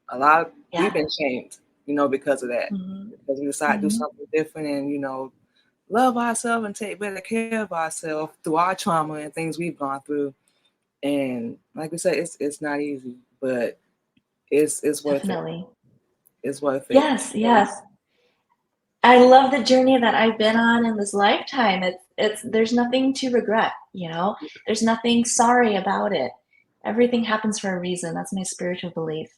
A lot of we've Yeah. been shamed, because of that. Hmm. Because we decide to do Hmm. something different and, love ourselves and take better care of ourselves through our trauma and things we've gone through. And like we said, it's not easy, but it's worth it. Definitely. It's worth it. Yes, yes. I love the journey that I've been on in this lifetime. It's there's nothing to regret, you know? There's nothing sorry about it. Everything happens for a reason. That's my spiritual belief.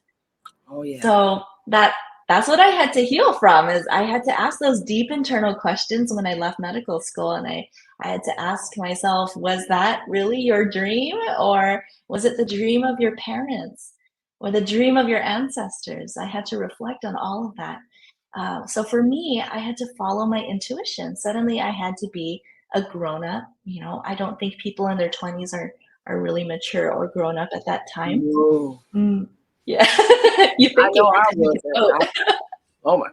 Oh yeah. So that's what I had to heal from is I had to ask those deep internal questions when I left medical school and I had to ask myself, was that really your dream or was it the dream of your parents or the dream of your ancestors? I had to reflect on all of that. So for me, I had to follow my intuition. Suddenly I had to be a grown up. You know, I don't think people in their 20s are really mature or grown up at that time. No, Mm, yeah. You I think know you I are. You think, wasn't. oh, Oh my.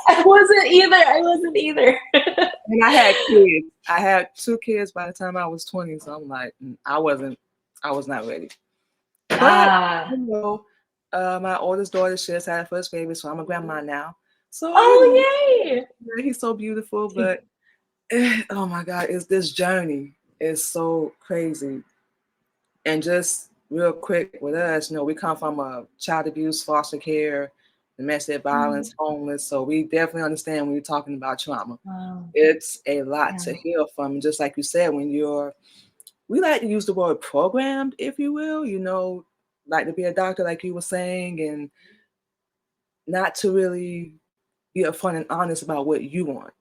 I wasn't either. I wasn't either. And I had kids. I had two kids by the time I was 20, so I'm like, I was not ready. But Ah. you know, my oldest daughter, she just had her first baby, so I'm a grandma now. So Oh, yay. yeah, he's so beautiful. But oh my God, it's this journey is so crazy. And just real quick with us, we come from a child abuse, foster care, domestic Mm. violence, homeless. So we definitely understand when you're talking about trauma. Wow. It's a lot to Yeah. heal from. And just like you said, we like to use the word programmed, if you will, like to be a doctor, like you were saying, and not to really be upfront and honest about what you want.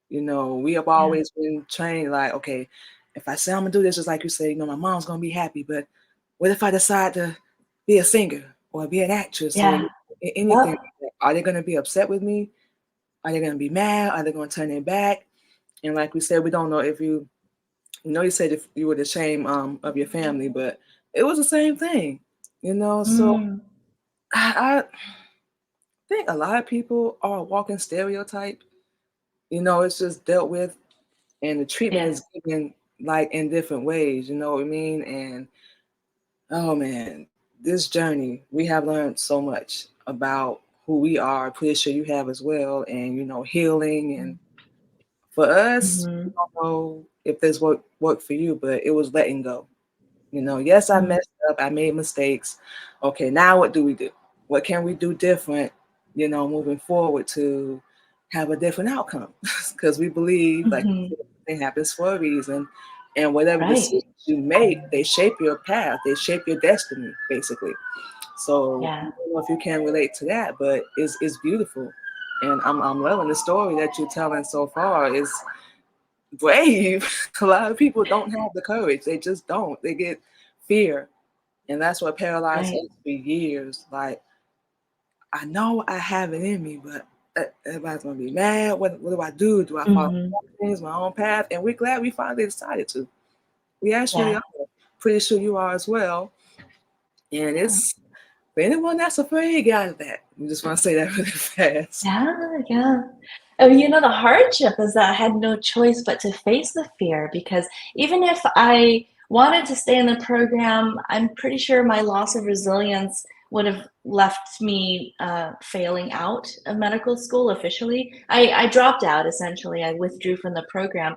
We have Yeah. always been trained like, okay, if I say I'm gonna do this, just like you say, my mom's gonna be happy, but what if I decide to be a singer or be an actress or Yeah. anything Yep. like that? Are they gonna be upset with me? Are they gonna be mad? Are they gonna turn their back? And like we said, we don't know if you said if you were the shame of your family, but it was the same thing. So Mm. I think a lot of people are a walking stereotype. It's just dealt with, and the treatment Yeah. is given like in different ways. You know what I mean? And oh man, this journey we have learned so much about who we are. Pretty sure you have as well, and healing. And for us, we Mm-hmm. don't know if this worked for you, but it was letting go. Yes, I Mm. messed up. I made mistakes. Okay, now what do we do? What can we do different, moving forward to have a different outcome? Because we believe, like, Mm-hmm. it happens for a reason. And whatever Right. decisions you make, they shape your path, they shape your destiny, basically. So I Yeah. don't know if you can relate to that, but it's beautiful. And I'm loving the story that you're telling so far. Is brave. A lot of people don't have the courage. They just don't. They get fear. And that's what paralyzed Right. us for years. Like, I know I have it in me, but everybody's going to be mad. What do I do? Do I follow Mm-hmm. things, my own path? And we're glad we finally decided to. We actually Yeah. are. Pretty sure you are as well. And it's for anyone that's afraid, get out of that. We just want to say that really fast. Yeah. Yeah. Oh, you know, the hardship is that I had no choice but to face the fear because even if I wanted to stay in the program, I'm pretty sure my loss of resilience would have left me failing out of medical school officially. I dropped out essentially. I withdrew from the program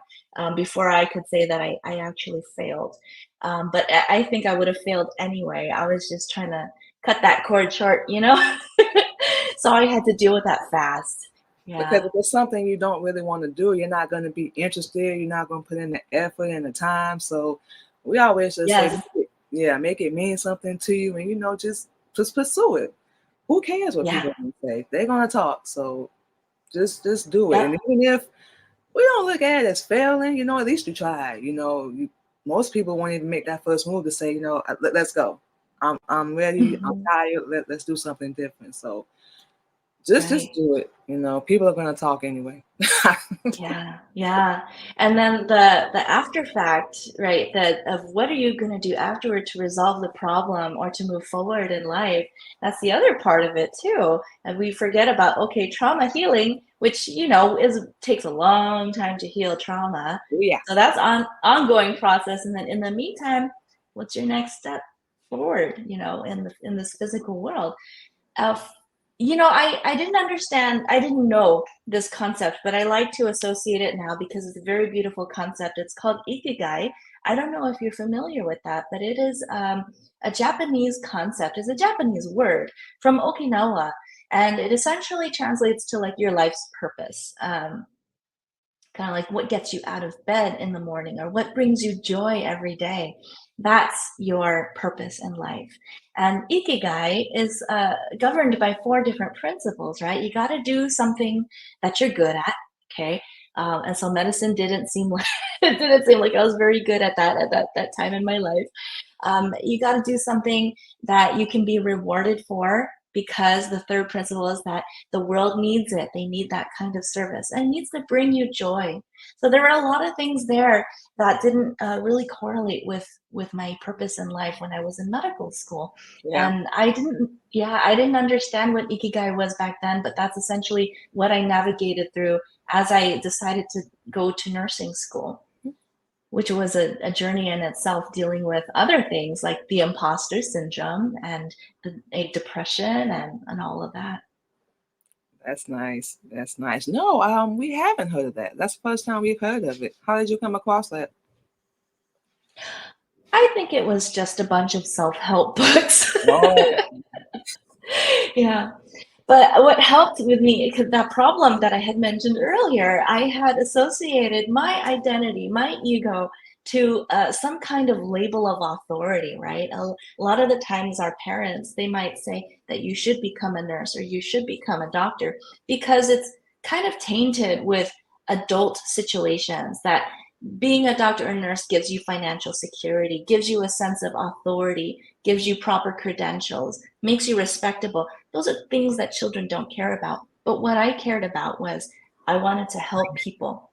before I could say that I actually failed. But I think I would have failed anyway. I was just trying to cut that cord short, you know? So I had to deal with that fast. Because Yeah. if it's something you don't really want to do, you're not going to be interested. You're not going to put in the effort and the time. So we always just say, Yes. yeah, make it mean something to you, and just pursue it. Who cares what Yeah. people are going to say? They're going to talk. So just do it. Yep. And even if we don't look at it as failing, at least you tried. Most people won't even make that first move to say, let's go. I'm ready. I'm Mhm. tired. Let's do something different. So just Right. do it. People are gonna talk anyway. Yeah. Yeah. And then the after fact, right, that of what are you going to do afterward to resolve the problem or to move forward in life? That's the other part of it too. And we forget about okay, trauma healing, which is takes a long time to heal trauma. Yeah. So that's ongoing process. And then in the meantime, what's your next step forward, in this physical world? Uh, I didn't understand, I didn't know this concept, but I like to associate it now because it's a very beautiful concept. It's called Ikigai. I don't know if you're familiar with that, but it is a Japanese concept. It's a Japanese word from Okinawa, and it essentially translates to like your life's purpose. Kind of like what gets you out of bed in the morning or what brings you joy every day. That's your purpose in life. And Ikigai is governed by four different principles, right? You got to do something that you're good at, okay? And so medicine didn't seem like it didn't seem like I was very good at that time in my life. You got to do something that you can be rewarded for because the third principle is that the world needs it. They need that kind of service and it needs to bring you joy. So there were a lot of things there that didn't really correlate with my purpose in life when I was in medical school. Yeah. And I didn't understand what Ikigai was back then, but that's essentially what I navigated through as I decided to go to nursing school, which was a journey in itself, dealing with other things like the imposter syndrome and a depression and all of that. That's nice. That's nice. No, we haven't heard of that. That's the first time we've heard of it. How did you come across that? I think it was just a bunch of self-help books. Oh, Yeah. But what helped with me, because that problem that I had mentioned earlier, I had associated my identity, my ego, to some kind of label of authority, right? A lot of the times, our parents, they might say that you should become a nurse or you should become a doctor because it's kind of tainted with adult situations that being a doctor or nurse gives you financial security, gives you a sense of authority, gives you proper credentials, makes you respectable. Those are things that children don't care about. But what I cared about was I wanted to help people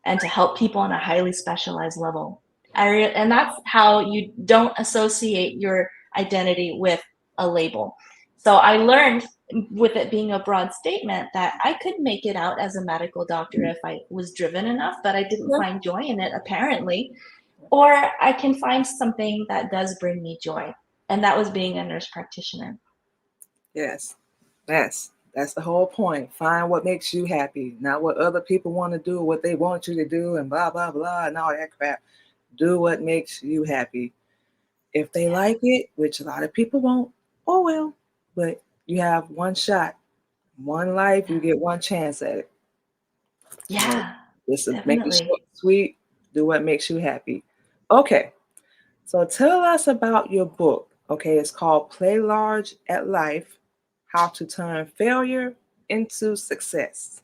and to help people on a highly specialized level. And that's how you don't associate your identity with a label. So I learned with it being a broad statement that I could make it out as a medical doctor if I was driven enough, but I didn't yeah. find joy in it apparently. Or I can find something that does bring me joy. And that was being a nurse practitioner. Yes. That's the whole point. Find what makes you happy, not what other people want to do, what they want you to do, and blah blah blah and all that crap. Do what makes you happy. If they like it, which a lot of people won't, oh well. But you have one shot, one life, you get one chance at it. So Yeah, just to make it short definitely. and sweet, do what makes you happy. Okay, so tell us about your book. Okay, it's called Play Large at Life: How to Turn Failure into Success.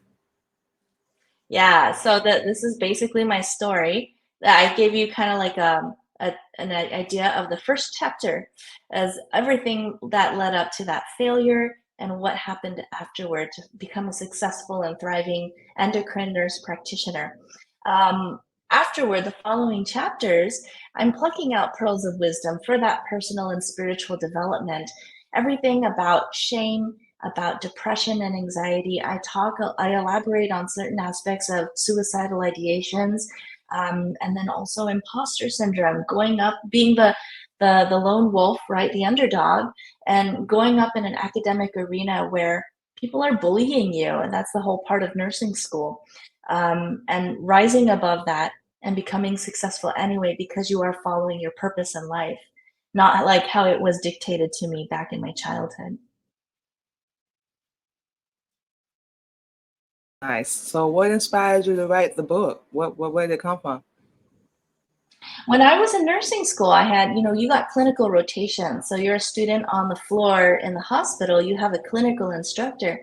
Yeah, so this is basically my story. I gave you kind of like an idea of the first chapter as everything that led up to that failure and what happened afterward to become a successful and thriving endocrine nurse practitioner. Um, Afterward, the following chapters, I'm plucking out pearls of wisdom for that personal and spiritual development. Everything about shame, about depression and anxiety. I elaborate on certain aspects of suicidal ideations, and then also imposter syndrome, going up, being the lone wolf, right, the underdog, and going up in an academic arena where people are bullying you, and that's the whole part of nursing school, and rising above that and becoming successful anyway because you are following your purpose in life, not like how it was dictated to me back in my childhood. Nice. So what inspired you to write the book? What where did it come from? When I was in nursing school, I had, you got clinical rotation. So you're a student on the floor in the hospital, you have a clinical instructor.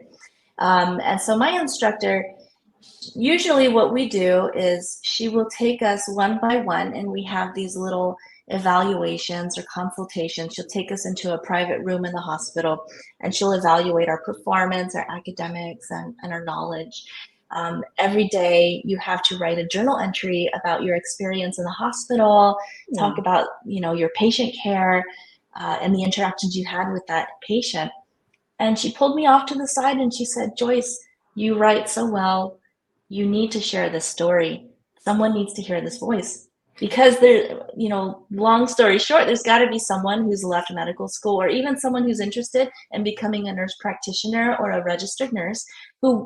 And so my instructor, usually what we do is she will take us one by one and we have these little evaluations or consultations. She'll take us into a private room in the hospital and she'll evaluate our performance, our academics, and our knowledge. Every day you have to write a journal entry about your experience in the hospital, talk Hmm. about your patient care, and the interactions you had with that patient. And she pulled me off to the side and she said, Joyce, you write so well. You need to share this story. Someone needs to hear this voice. Because there, long story short, there's got to be someone who's left medical school, or even someone who's interested in becoming a nurse practitioner or a registered nurse, who